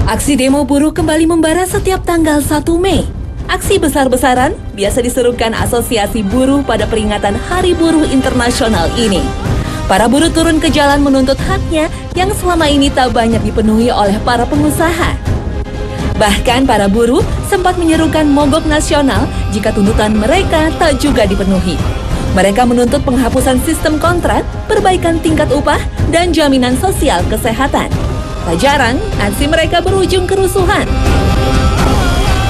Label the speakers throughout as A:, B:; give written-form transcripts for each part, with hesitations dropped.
A: Aksi demo buruh kembali membara setiap tanggal 1 Mei. Aksi besar-besaran biasa diserukan Asosiasi Buruh pada peringatan Hari Buruh Internasional ini. Para buruh turun ke jalan menuntut haknya yang selama ini tak banyak dipenuhi oleh para pengusaha. Bahkan para buruh sempat menyerukan mogok nasional jika tuntutan mereka tak juga dipenuhi. Mereka menuntut penghapusan sistem kontrak, perbaikan tingkat upah, dan jaminan sosial kesehatan. Tak jarang, aksi mereka berujung kerusuhan.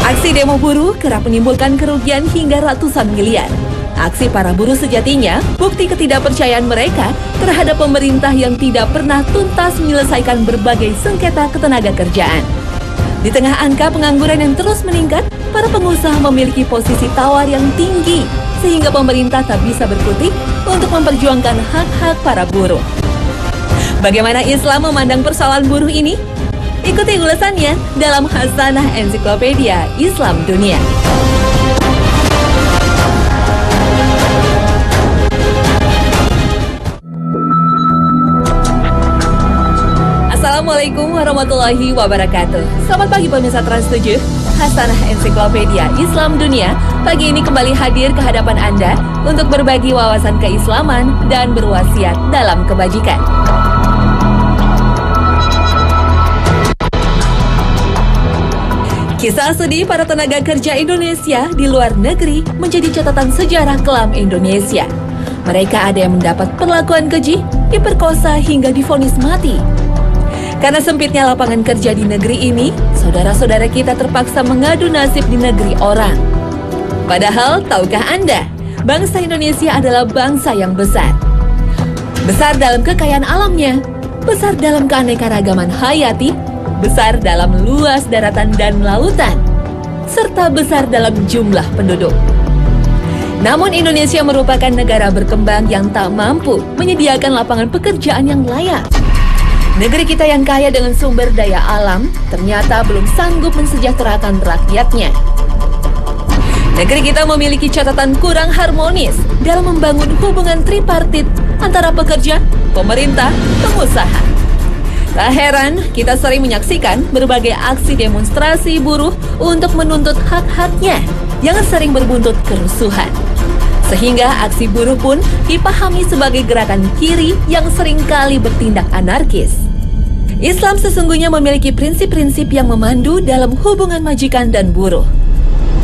A: Aksi demo buruh kerap menimbulkan kerugian hingga ratusan miliar. Aksi para buruh sejatinya bukti ketidakpercayaan mereka terhadap pemerintah yang tidak pernah tuntas menyelesaikan berbagai sengketa ketenagakerjaan. Di tengah angka pengangguran yang terus meningkat, para pengusaha memiliki posisi tawar yang tinggi, sehingga pemerintah tak bisa berkutik untuk memperjuangkan hak-hak para buruh. Bagaimana Islam memandang persoalan buruh ini? Ikuti ulasannya dalam Hasanah Ensiklopedia Islam Dunia. Assalamualaikum warahmatullahi wabarakatuh. Selamat pagi pemirsa Trans 7. Hasanah Ensiklopedia Islam Dunia pagi ini kembali hadir ke hadapan Anda untuk berbagi wawasan keislaman dan berwasiat dalam kebajikan. Kisah sedih para tenaga kerja Indonesia di luar negeri menjadi catatan sejarah kelam Indonesia. Mereka ada yang mendapat perlakuan keji, diperkosa hingga divonis mati. Karena sempitnya lapangan kerja di negeri ini, saudara-saudara kita terpaksa mengadu nasib di negeri orang. Padahal, tahukah Anda, bangsa Indonesia adalah bangsa yang besar. Besar dalam kekayaan alamnya, besar dalam keanekaragaman hayati, besar dalam luas daratan dan lautan, serta besar dalam jumlah penduduk. Namun Indonesia merupakan negara berkembang yang tak mampu menyediakan lapangan pekerjaan yang layak. Negeri kita yang kaya dengan sumber daya alam ternyata belum sanggup mensejahterakan rakyatnya. Negeri kita memiliki catatan kurang harmonis dalam membangun hubungan tripartit antara pekerja, pemerintah, pengusaha. Tak heran, kita sering menyaksikan berbagai aksi demonstrasi buruh untuk menuntut hak-haknya yang sering berbuntut kerusuhan. Sehingga aksi buruh pun dipahami sebagai gerakan kiri yang seringkali bertindak anarkis. Islam sesungguhnya memiliki prinsip-prinsip yang memandu dalam hubungan majikan dan buruh.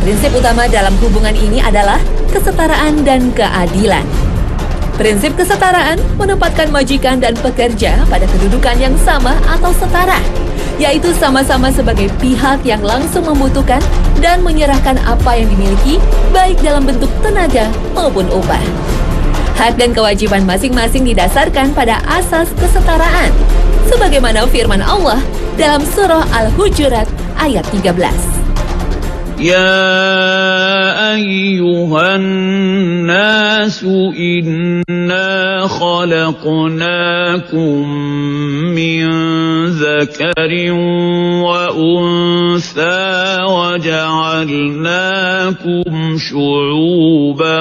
A: Prinsip utama dalam hubungan ini adalah kesetaraan dan keadilan. Prinsip kesetaraan menempatkan majikan dan pekerja pada kedudukan yang sama atau setara, yaitu sama-sama sebagai pihak yang langsung membutuhkan dan menyerahkan apa yang dimiliki, baik dalam bentuk tenaga maupun upah. Hak dan kewajiban masing-masing didasarkan pada asas kesetaraan, sebagaimana firman Allah dalam surah Al-Hujurat ayat 13.
B: يا أيها الناس إنا خلقناكم من ذكر وأنثى وجعلناكم شعوبا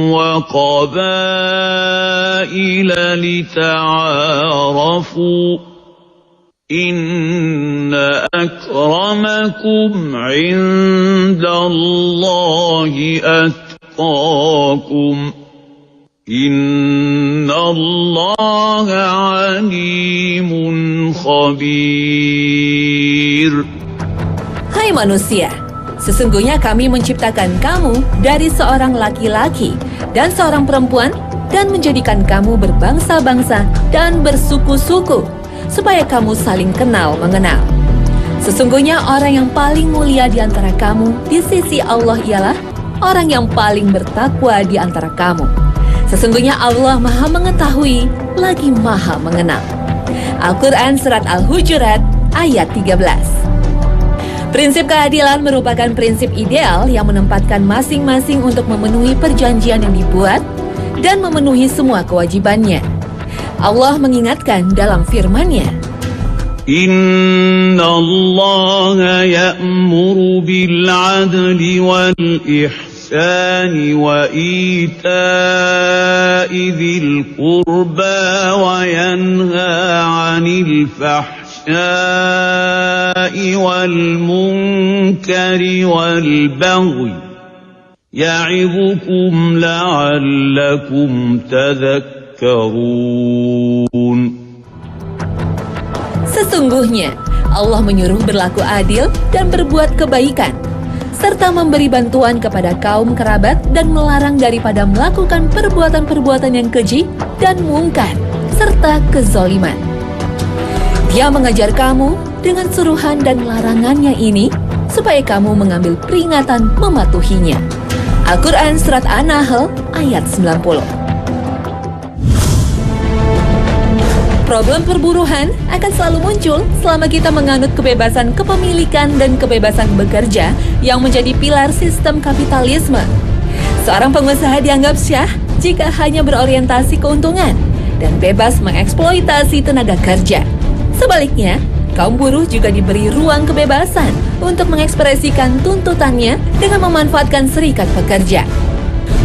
B: وقبائل لتعارفوا إن أكرمكم عند الله أتقاكم إن الله عليم خبير.
A: Hai manusia, sesungguhnya kami menciptakan kamu dari seorang laki-laki dan seorang perempuan dan menjadikan kamu berbangsa-bangsa dan bersuku-suku, supaya kamu saling kenal mengenal. Sesungguhnya orang yang paling mulia di antara kamu di sisi Allah ialah orang yang paling bertakwa di antara kamu. Sesungguhnya Allah Maha Mengetahui lagi Maha Mengenal. Al-Quran Surat Al-Hujurat ayat 13. Prinsip keadilan merupakan prinsip ideal yang menempatkan masing-masing untuk memenuhi perjanjian yang dibuat dan memenuhi semua kewajibannya. Allah mengingatkan dalam firman-Nya,
B: Inna Allah ya'muru bil adli wal ihsani wa ita'i dzil qurba wa yanha 'anil fahsya'i الفحشاء والمنكر والبغي يعظكم لعلكم تذكرون.
A: Sesungguhnya Allah menyuruh berlaku adil dan berbuat kebaikan, serta memberi bantuan kepada kaum kerabat dan melarang daripada melakukan perbuatan-perbuatan yang keji dan mungkar, serta kezoliman. Dia mengajar kamu dengan suruhan dan larangannya ini, supaya kamu mengambil peringatan mematuhinya. Al-Quran Surat An-Nahl ayat 90. Problem perburuhan akan selalu muncul selama kita menganut kebebasan kepemilikan dan kebebasan bekerja yang menjadi pilar sistem kapitalisme. Seorang pengusaha dianggap syah jika hanya berorientasi keuntungan dan bebas mengeksploitasi tenaga kerja. Sebaliknya, kaum buruh juga diberi ruang kebebasan untuk mengekspresikan tuntutannya dengan memanfaatkan serikat pekerja.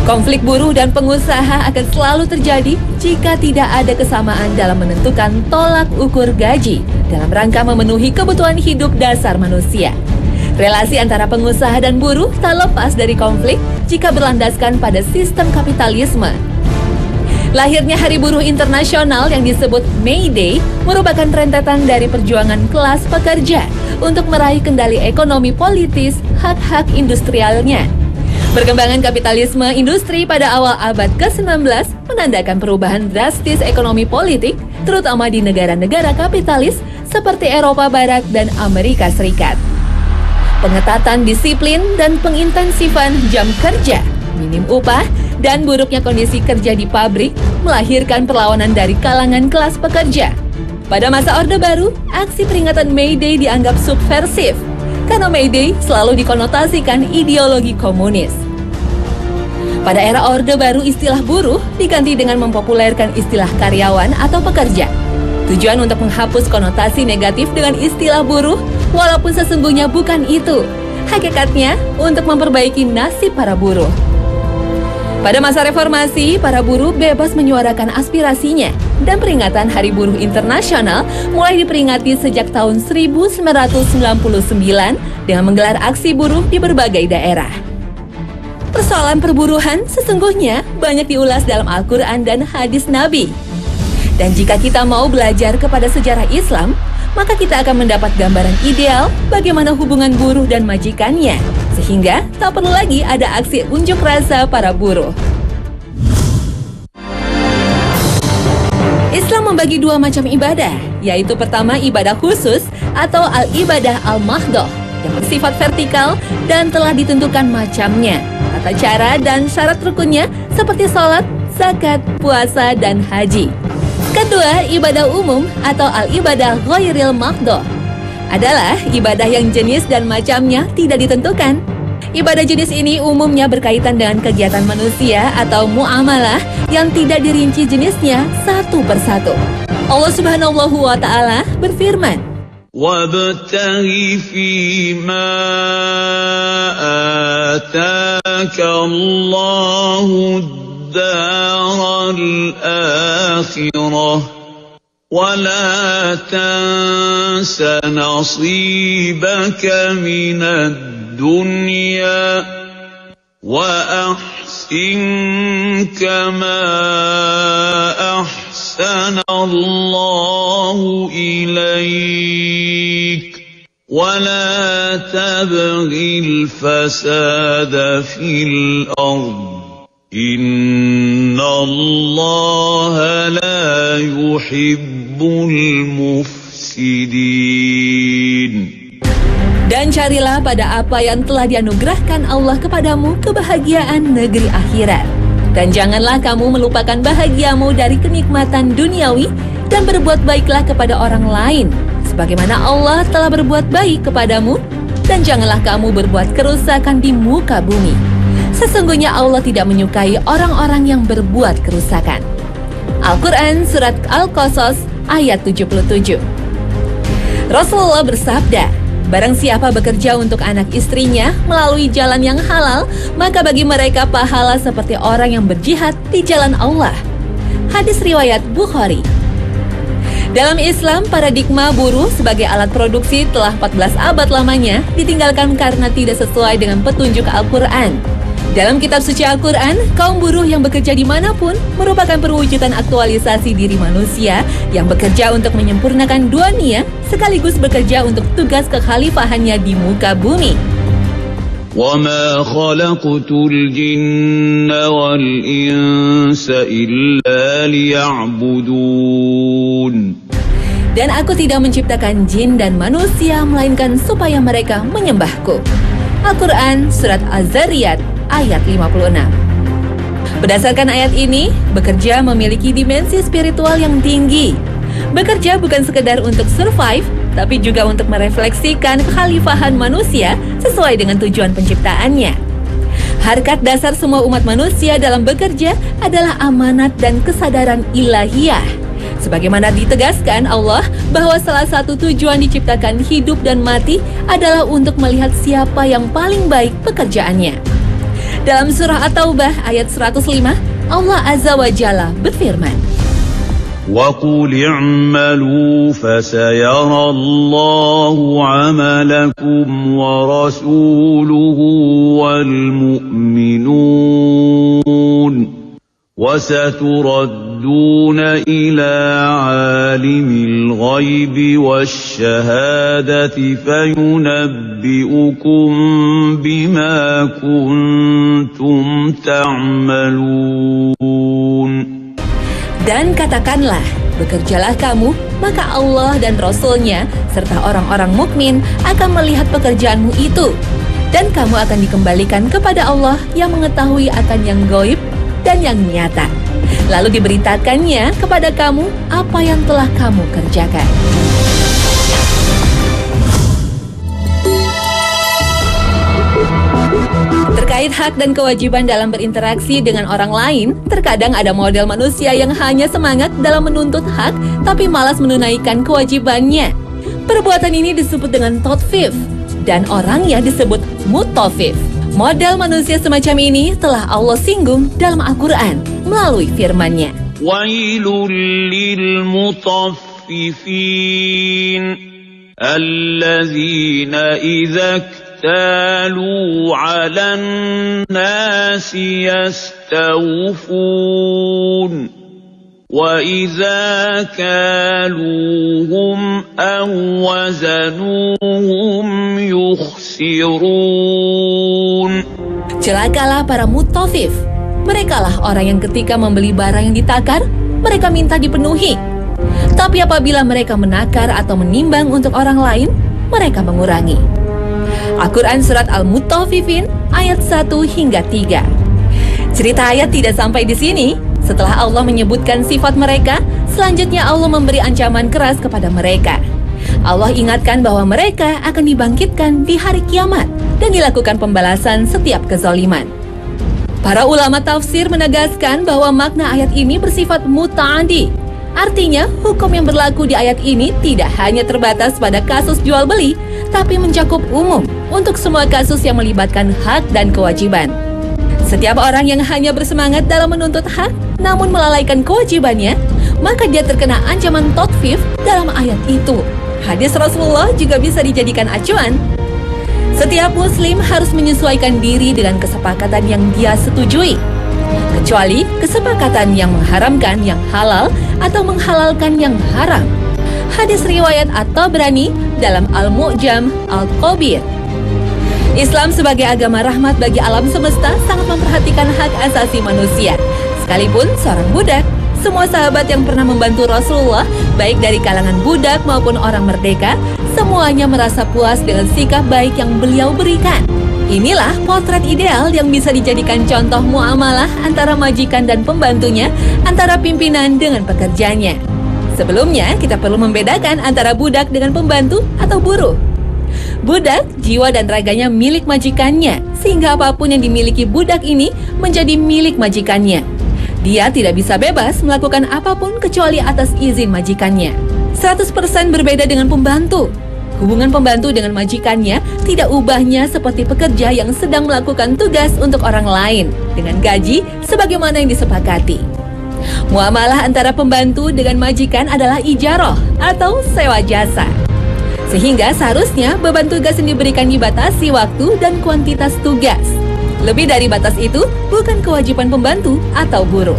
A: Konflik buruh dan pengusaha akan selalu terjadi jika tidak ada kesamaan dalam menentukan tolak ukur gaji dalam rangka memenuhi kebutuhan hidup dasar manusia. Relasi antara pengusaha dan buruh tak lepas dari konflik jika berlandaskan pada sistem kapitalisme. Lahirnya Hari Buruh Internasional yang disebut May Day merupakan rentetan dari perjuangan kelas pekerja untuk meraih kendali ekonomi politis hak-hak industrialnya. Perkembangan kapitalisme industri pada awal abad ke-19 menandakan perubahan drastis ekonomi politik, terutama di negara-negara kapitalis seperti Eropa Barat dan Amerika Serikat. Pengetatan disiplin dan pengintensifan jam kerja, minim upah, dan buruknya kondisi kerja di pabrik melahirkan perlawanan dari kalangan kelas pekerja. Pada masa Orde Baru, aksi peringatan May Day dianggap subversif, karena May Day selalu dikonotasikan ideologi komunis. Pada era Orde Baru, istilah buruh diganti dengan mempopulerkan istilah karyawan atau pekerja. Tujuan untuk menghapus konotasi negatif dengan istilah buruh, walaupun sesungguhnya bukan itu. Hakikatnya untuk memperbaiki nasib para buruh. Pada masa reformasi, para buruh bebas menyuarakan aspirasinya, dan peringatan Hari Buruh Internasional mulai diperingati sejak tahun 1999 dengan menggelar aksi buruh di berbagai daerah. Persoalan perburuhan sesungguhnya banyak diulas dalam Al-Quran dan hadis Nabi. Dan jika kita mau belajar kepada sejarah Islam, maka kita akan mendapat gambaran ideal bagaimana hubungan buruh dan majikannya, sehingga tak perlu lagi ada aksi unjuk rasa para buruh. Islam membagi dua macam ibadah, yaitu pertama ibadah khusus atau al-ibadah al-mahdoh yang bersifat vertikal dan telah ditentukan macamnya, tata cara dan syarat rukunnya seperti sholat, zakat, puasa, dan haji. Kedua, ibadah umum atau al-ibadah ghairil mahdoh adalah ibadah yang jenis dan macamnya tidak ditentukan. Ibadah jenis ini umumnya berkaitan dengan kegiatan manusia atau muamalah yang tidak dirinci jenisnya satu persatu. Allah Subhanahu wa Ta'ala berfirman,
B: وَابْتَغِ فِيمَا آتَاكَ اللَّهُ الدَّارَ الْآخِرَةَ وَلَا تَنْسَ نَصِيبَكَ مِنَ الدُّنْيَا وَأَحْسِنْ كَمَا أَحْسَنَ اللَّهُ إِلَيْكَ وَلَا تَبْغِ الْفَسَادَ فِي الْأَرْضِ إِنَّ اللَّهَ لَا يُحِبُّ الْمُفْسِدِينَ.
A: Dan carilah pada apa yang telah dianugerahkan Allah kepadamu kebahagiaan negeri akhirat. Dan janganlah kamu melupakan bahagiamu dari kenikmatan duniawi dan berbuat baiklah kepada orang lain, sebagaimana Allah telah berbuat baik kepadamu. Dan janganlah kamu berbuat kerusakan di muka bumi. Sesungguhnya Allah tidak menyukai orang-orang yang berbuat kerusakan. Al-Quran Surat Al-Qasas ayat 77. Rasulullah bersabda, barang siapa bekerja untuk anak istrinya melalui jalan yang halal, maka bagi mereka pahala seperti orang yang berjihad di jalan Allah. Hadis riwayat Bukhari. Dalam Islam, paradigma buruh sebagai alat produksi telah 14 abad lamanya ditinggalkan karena tidak sesuai dengan petunjuk Al-Quran. Dalam kitab suci Al-Quran, kaum buruh yang bekerja dimanapun merupakan perwujudan aktualisasi diri manusia yang bekerja untuk menyempurnakan dunia sekaligus bekerja untuk tugas kekhalifahannya di muka bumi.
B: وَمَا خَلَقْتُ الْجِنَّ وَالْإِنسَ إِلَّا لِيَعْبُدُونَ.
A: Dan aku tidak menciptakan jin dan manusia melainkan supaya mereka menyembahku. Al-Quran Surat Az-Zariyat ayat 56. Berdasarkan ayat ini, bekerja memiliki dimensi spiritual yang tinggi. Bekerja bukan sekedar untuk survive, tapi juga untuk merefleksikan kekhalifahan manusia sesuai dengan tujuan penciptaannya. Harkat dasar semua umat manusia dalam bekerja adalah amanat dan kesadaran ilahiyah. Sebagaimana ditegaskan Allah bahwa salah satu tujuan diciptakan hidup dan mati adalah untuk melihat siapa yang paling baik pekerjaannya. Dalam surah At-Taubah ayat 105, Allah Azza wa Jalla berfirman,
B: وَقُلِ اعْمَلُوا فَسَيَرَى اللَّهُ عَمَلَكُمْ وَرَسُولُهُ وَالْمُؤْمِنُونَ وَسَتُرَدُّونَ إِلَى عَالِمِ الْغَيْبِ وَالشَّهَادَةِ فَيُنَبِّئُكُم بِمَا كُنتُمْ تَعْمَلُونَ.
A: Dan katakanlah, bekerjalah kamu, maka Allah dan Rasul-Nya serta orang-orang mukmin akan melihat pekerjaanmu itu. Dan kamu akan dikembalikan kepada Allah yang mengetahui akan yang gaib dan yang nyata. Lalu diberitakannya kepada kamu apa yang telah kamu kerjakan. Terkait hak dan kewajiban dalam berinteraksi dengan orang lain, terkadang ada model manusia yang hanya semangat dalam menuntut hak, tapi malas menunaikan kewajibannya. Perbuatan ini disebut dengan totfif, dan orangnya disebut mutofif. Model manusia semacam ini telah Allah singgung dalam Al-Quran melalui firman-Nya.
B: وَيْلٌ لِّلْمُطَفِّفِينَ الَّذِينَ إِذَا اكْتَالُوا عَلَى النَّاسِ يَسْتَوْفُونَ وَإِذَا كَالُوهُمْ أَو وَّزَنُوهُمْ يُخْسِرُونَ.
A: Celakalah para mutafif. Merekalah orang yang ketika membeli barang yang ditakar, mereka minta dipenuhi. Tapi apabila mereka menakar atau menimbang untuk orang lain, mereka mengurangi. Al-Quran Surat Al-Mutaffifin ayat 1 hingga 3. Cerita ayat tidak sampai di sini. Setelah Allah menyebutkan sifat mereka, selanjutnya Allah memberi ancaman keras kepada mereka. Allah ingatkan bahwa mereka akan dibangkitkan di hari kiamat dan dilakukan pembalasan setiap kezaliman. Para ulama tafsir menegaskan bahwa makna ayat ini bersifat muta'adi. Artinya, hukum yang berlaku di ayat ini tidak hanya terbatas pada kasus jual beli, tapi mencakup umum untuk semua kasus yang melibatkan hak dan kewajiban. Setiap orang yang hanya bersemangat dalam menuntut hak, namun melalaikan kewajibannya, maka dia terkena ancaman totfif dalam ayat itu. Hadis Rasulullah juga bisa dijadikan acuan. Setiap muslim harus menyesuaikan diri dengan kesepakatan yang dia setujui, kecuali kesepakatan yang mengharamkan yang halal atau menghalalkan yang haram. Hadis riwayat At-Tabrani dalam Al-Mu'jam Al-Kabir. Islam sebagai agama rahmat bagi alam semesta sangat memperhatikan hak asasi manusia. Sekalipun seorang budak, semua sahabat yang pernah membantu Rasulullah, baik dari kalangan budak maupun orang merdeka, semuanya merasa puas dengan sikap baik yang beliau berikan. Inilah potret ideal yang bisa dijadikan contoh muamalah antara majikan dan pembantunya, antara pimpinan dengan pekerjanya. Sebelumnya, kita perlu membedakan antara budak dengan pembantu atau buruh. Budak, jiwa dan raganya milik majikannya, sehingga apapun yang dimiliki budak ini menjadi milik majikannya. Dia tidak bisa bebas melakukan apapun kecuali atas izin majikannya. 100% berbeda dengan pembantu. Hubungan pembantu dengan majikannya tidak ubahnya seperti pekerja yang sedang melakukan tugas untuk orang lain dengan gaji sebagaimana yang disepakati. Muamalah antara pembantu dengan majikan adalah ijarah atau sewa jasa. Sehingga seharusnya beban tugas yang diberikan dibatasi waktu dan kuantitas tugas. Lebih dari batas itu bukan kewajiban pembantu atau buruh.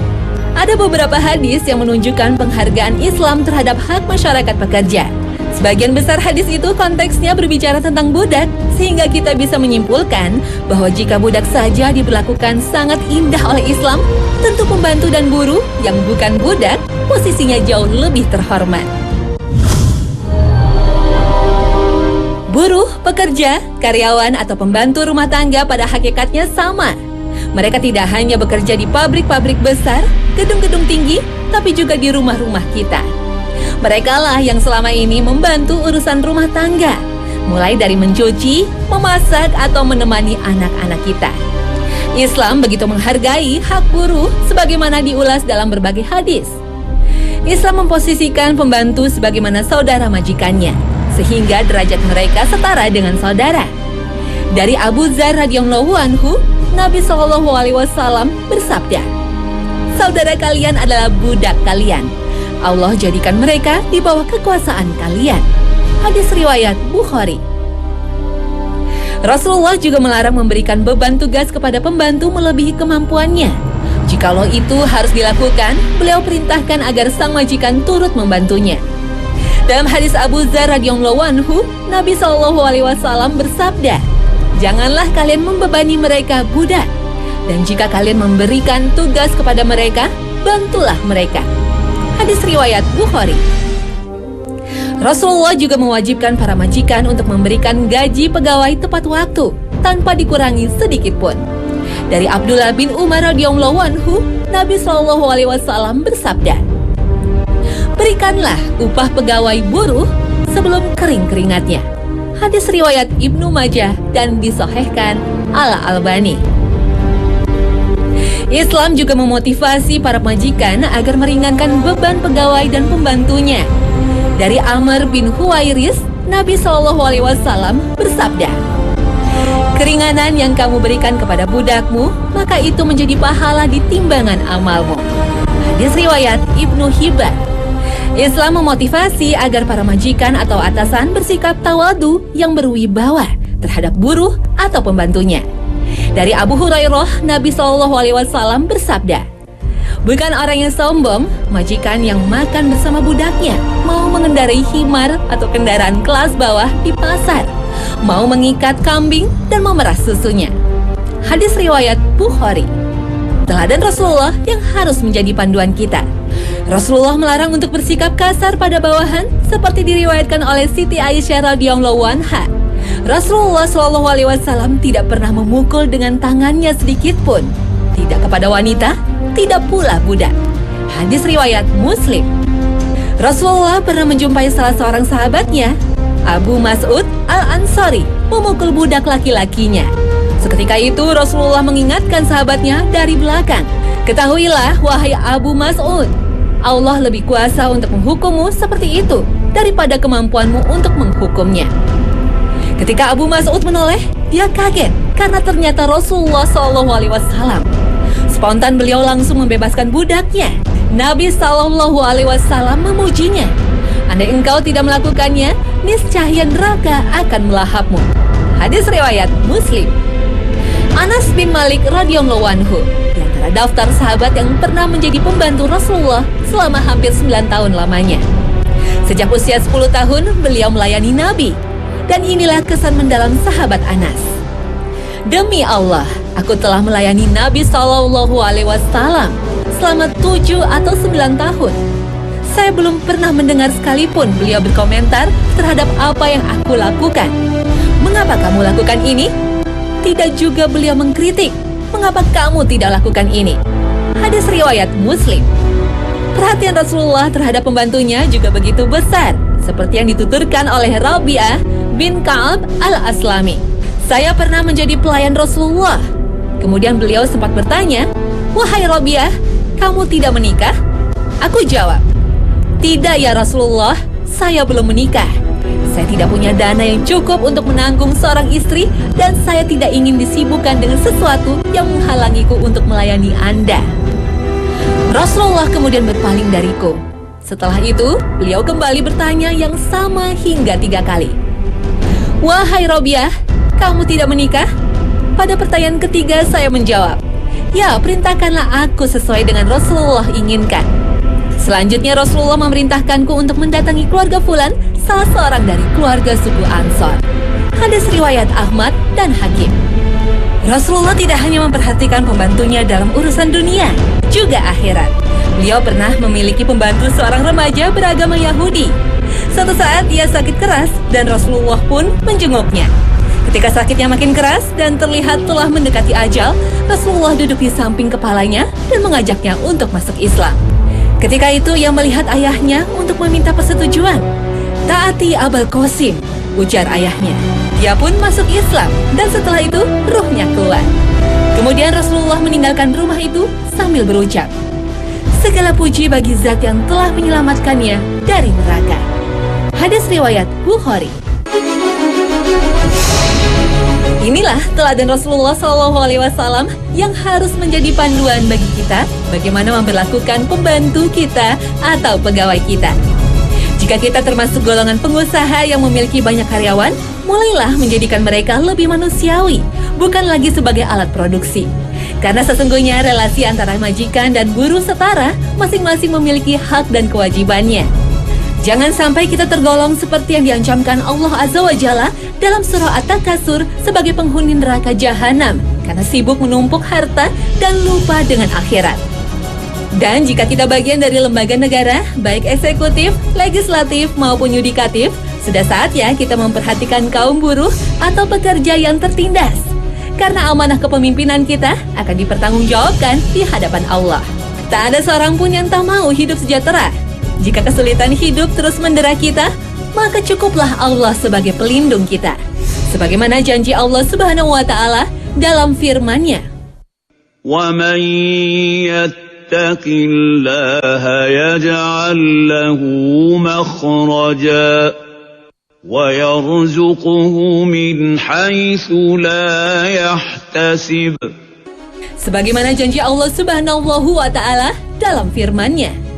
A: Ada beberapa hadis yang menunjukkan penghargaan Islam terhadap hak masyarakat pekerja. Sebagian besar hadis itu konteksnya berbicara tentang budak, sehingga kita bisa menyimpulkan bahwa jika budak saja diperlakukan sangat indah oleh Islam, tentu pembantu dan buruh yang bukan budak posisinya jauh lebih terhormat. Buruh, pekerja, karyawan atau pembantu rumah tangga pada hakikatnya sama. Mereka tidak hanya bekerja di pabrik-pabrik besar, gedung-gedung tinggi, tapi juga di rumah-rumah kita. Mereka lah yang selama ini membantu urusan rumah tangga, mulai dari mencuci, memasak, atau menemani anak-anak kita. Islam begitu menghargai hak buruh sebagaimana diulas dalam berbagai hadis. Islam memposisikan pembantu sebagaimana saudara majikannya, sehingga derajat mereka setara dengan saudara. Dari Abu Dzar radhiyallahu anhu, Nabi SAW bersabda, "Saudara kalian adalah budak kalian. Allah jadikan mereka di bawah kekuasaan kalian." Hadis riwayat Bukhari. Rasulullah juga melarang memberikan beban tugas kepada pembantu melebihi kemampuannya. Jikalau itu harus dilakukan, beliau perintahkan agar sang majikan turut membantunya. Dalam hadis Abu Dzar radhiyallahu anhu, Nabi SAW bersabda, "Janganlah kalian membebani mereka budak, dan jika kalian memberikan tugas kepada mereka, bantulah mereka." Hadis riwayat Bukhari. Rasulullah juga mewajibkan para majikan untuk memberikan gaji pegawai tepat waktu, tanpa dikurangi sedikit pun. Dari Abdullah bin Umar radhiyallahu anhu, Nabi SAW bersabda, "Berikanlah upah pegawai buruh sebelum kering keringatnya." Hadis riwayat Ibnu Majah dan disahihkan Al-Albani. Islam juga memotivasi para majikan agar meringankan beban pegawai dan pembantunya. Dari Amr bin Huwairis, Nabi SAW bersabda, "Keringanan yang kamu berikan kepada budakmu, maka itu menjadi pahala di timbangan amalmu." Hadis riwayat Ibnu Hibban. Islam memotivasi agar para majikan atau atasan bersikap tawadu yang berwibawa terhadap buruh atau pembantunya. Dari Abu Hurairah, Nabi SAW bersabda, "Bukan orang yang sombong, majikan yang makan bersama budaknya, mau mengendarai himar atau kendaraan kelas bawah di pasar, mau mengikat kambing dan memerah susunya." Hadis riwayat Bukhari. Teladan Rasulullah yang harus menjadi panduan kita. Rasulullah melarang untuk bersikap kasar pada bawahan, seperti diriwayatkan oleh Siti Aisyah radhiyallahu anha. Rasulullah SAW tidak pernah memukul dengan tangannya sedikit pun, tidak kepada wanita, tidak pula budak. Hadis riwayat Muslim. Rasulullah pernah menjumpai salah seorang sahabatnya, Abu Mas'ud Al-Ansari, memukul budak laki-lakinya. Seketika itu Rasulullah mengingatkan sahabatnya dari belakang, "Ketahuilah wahai Abu Mas'ud, Allah lebih kuasa untuk menghukummu seperti itu daripada kemampuanmu untuk menghukumnya." Ketika Abu Mas'ud menoleh, dia kaget karena ternyata Rasulullah SAW. Spontan beliau langsung membebaskan budaknya. Nabi SAW memujinya, "Andai engkau tidak melakukannya, niscaya neraka akan melahapmu." Hadis riwayat Muslim. Anas bin Malik radhiyallahu anhu, di antara daftar sahabat yang pernah menjadi pembantu Rasulullah selama hampir 9 tahun lamanya. Sejak usia 10 tahun, beliau melayani Nabi. Dan inilah kesan mendalam sahabat Anas. "Demi Allah, aku telah melayani Nabi SAW selama 7 atau 9 tahun. Saya belum pernah mendengar sekalipun beliau berkomentar terhadap apa yang aku lakukan. Mengapa kamu lakukan ini? Tidak juga beliau mengkritik, mengapa kamu tidak lakukan ini?" Hadis riwayat Muslim. Perhatian Rasulullah terhadap pembantunya juga begitu besar, seperti yang dituturkan oleh Rabi'ah bin Ka'ab al-Aslami. "Saya pernah menjadi pelayan Rasulullah." Kemudian beliau sempat bertanya, "Wahai Rabi'ah, kamu tidak menikah?" Aku jawab, "Tidak ya Rasulullah, saya belum menikah. Saya tidak punya dana yang cukup untuk menanggung seorang istri, dan saya tidak ingin disibukkan dengan sesuatu yang menghalangiku untuk melayani Anda." Rasulullah kemudian berpaling dariku. Setelah itu, beliau kembali bertanya yang sama hingga 3 kali. Wahai Robiah, kamu tidak menikah? Pada pertanyaan ketiga saya menjawab, ya, perintahkanlah aku sesuai dengan Rasulullah inginkan. Selanjutnya Rasulullah memerintahkanku untuk mendatangi keluarga Fulan, salah seorang dari keluarga suku Ansor. Hadis riwayat Ahmad dan Hakim. Rasulullah tidak hanya memperhatikan pembantunya dalam urusan dunia, juga akhirat. Beliau pernah memiliki pembantu seorang remaja beragama Yahudi. Suatu saat ia sakit keras dan Rasulullah pun menjenguknya. Ketika sakitnya makin keras dan terlihat telah mendekati ajal, Rasulullah duduk di samping kepalanya dan mengajaknya untuk masuk Islam. Ketika itu ia melihat ayahnya untuk meminta persetujuan. Taati Abul Qasim, ujar ayahnya. Dia pun masuk Islam dan setelah itu ruhnya keluar. Kemudian Rasulullah meninggalkan rumah itu sambil berucap, segala puji bagi zat yang telah menyelamatkannya dari neraka. Hadis riwayat Bukhari. Inilah teladan Rasulullah SAW yang harus menjadi panduan bagi kita bagaimana memperlakukan pembantu kita atau pegawai kita. Jika kita termasuk golongan pengusaha yang memiliki banyak karyawan, mulailah menjadikan mereka lebih manusiawi, bukan lagi sebagai alat produksi. Karena sesungguhnya relasi antara majikan dan buruh setara, masing-masing memiliki hak dan kewajibannya. Jangan sampai kita tergolong seperti yang diancamkan Allah Azza wa Jalla dalam surah At-Takasur sebagai penghuni neraka jahanam karena sibuk menumpuk harta dan lupa dengan akhirat. Dan jika kita bagian dari lembaga negara, baik eksekutif, legislatif maupun yudikatif, sudah saatnya kita memperhatikan kaum buruh atau pekerja yang tertindas. Karena amanah kepemimpinan kita akan dipertanggungjawabkan di hadapan Allah. Tak ada seorang pun yang tak mau hidup sejahtera. Jika kesulitan hidup terus mendera kita, maka cukuplah Allah sebagai pelindung kita. Sebagaimana janji Allah Subhanahu wa Ta'ala dalam firman-Nya.
B: وَمَنْ يَتَّقِ اللَّهَ يَجْعَلْ لَهُ مَخْرَجًا وَيَرْزُقْهُ مِنْ حَيْثُ لَا يَحْتَسِبُ.
A: Sebagaimana janji Allah Subhanahu wa Ta'ala dalam firman-Nya.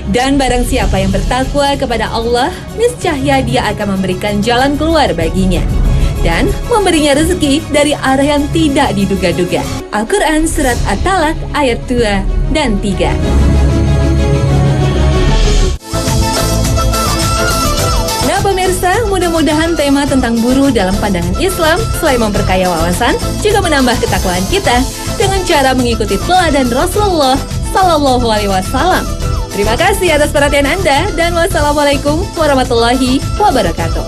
A: Dan barang siapa yang bertakwa kepada Allah, niscaya Dia akan memberikan jalan keluar baginya dan memberinya rezeki dari arah yang tidak diduga-duga. Al-Quran Surat At-Talaq ayat 2 dan 3. Nah pemirsa, mudah-mudahan tema tentang buruh dalam pandangan Islam selain memperkaya wawasan, juga menambah ketakwaan kita dengan cara mengikuti teladan Rasulullah Sallallahu Alaihi Wasallam. Terima kasih atas perhatian Anda dan wassalamualaikum warahmatullahi wabarakatuh.